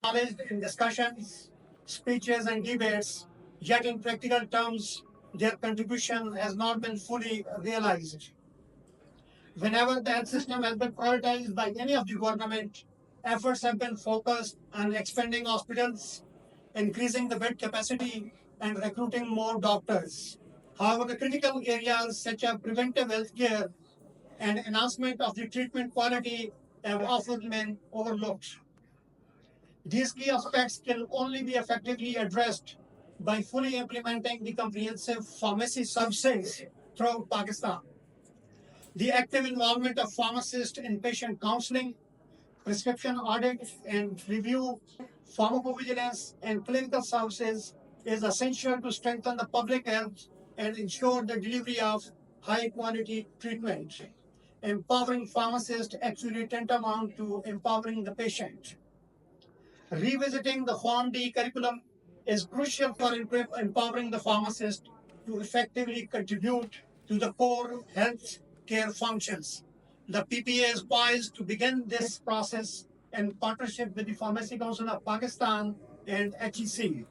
knowledge in discussions, speeches, and debates, yet in practical terms, their contribution has not been fully realized. Whenever the health system has been prioritized by any of the government, efforts have been focused on expanding hospitals, increasing the bed capacity, and recruiting more doctors. However, the critical areas such as preventive health care and enhancement of the treatment quality have often been overlooked. These key aspects can only be effectively addressed by fully implementing the comprehensive pharmacy services throughout Pakistan. The active involvement of pharmacists in patient counseling, prescription audit and review, pharmacovigilance, and clinical services is essential to strengthen the public health and ensure the delivery of high quality treatment. Empowering pharmacists actually tantamount to empowering the patient. Revisiting the Form D curriculum is crucial for empowering the pharmacist to effectively contribute to the core health care functions. The PPA is poised to begin this process in partnership with the Pharmacy Council of Pakistan and HEC.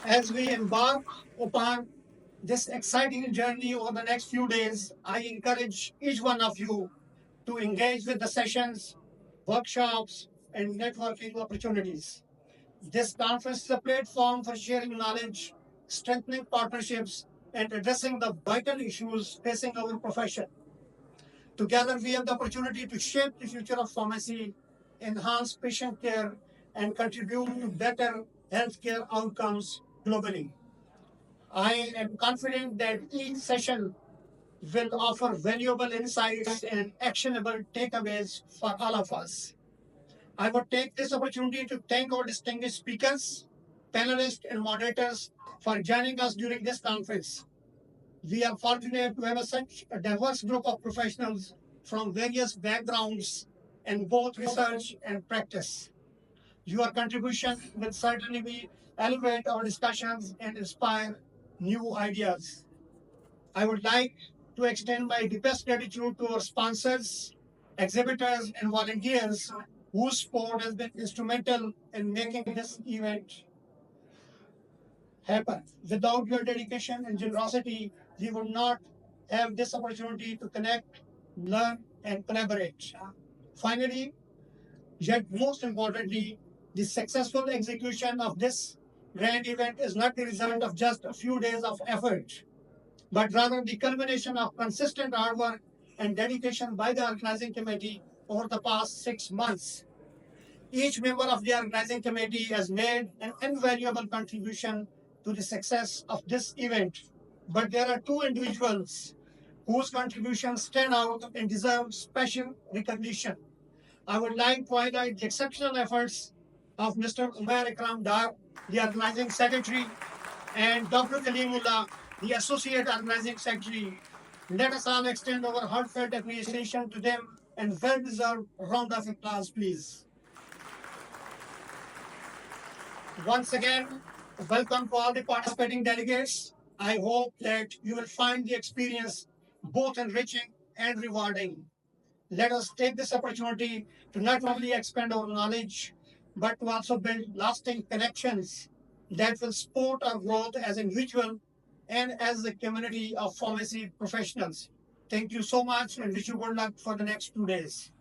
As we embark upon this exciting journey over the next few days, I encourage each one of you to engage with the sessions, workshops, and networking opportunities. This conference is a platform for sharing knowledge, strengthening partnerships, and addressing the vital issues facing our profession. Together, we have the opportunity to shape the future of pharmacy, enhance patient care, and contribute to better healthcare outcomes globally. I am confident that each session will offer valuable insights and actionable takeaways for all of us. I would take this opportunity to thank our distinguished speakers, panelists, and moderators for joining us during this conference. We are fortunate to have such a diverse group of professionals from various backgrounds in both research and practice. Your contribution will certainly be elevate our discussions and inspire new ideas. I would like to extend my deepest gratitude to our sponsors, exhibitors, and volunteers whose support has been instrumental in making this event happen. Without your dedication and generosity, we would not have this opportunity to connect, learn, and collaborate. Finally, yet most importantly, the successful execution of this grand event is not the result of just a few days of effort, but rather the culmination of consistent hard work and dedication by the organizing committee over the past 6 months. Each member of the organizing committee has made an invaluable contribution to the success of this event. But there are two individuals whose contributions stand out and deserve special recognition. I would like to highlight the exceptional efforts of Mr. Umair Ikram Dar, the organizing secretary, and Dr. Kalimullah, the associate organizing secretary. Let us all extend our heartfelt appreciation to them and well-deserved round of applause, please. Once again, welcome to all the participating delegates. I hope that you will find the experience both enriching and rewarding. Let us take this opportunity to not only expand our knowledge, but to also build lasting connections that will support our growth as individual and as a community of pharmacy professionals. Thank you so much and wish you good luck for the next 2 days.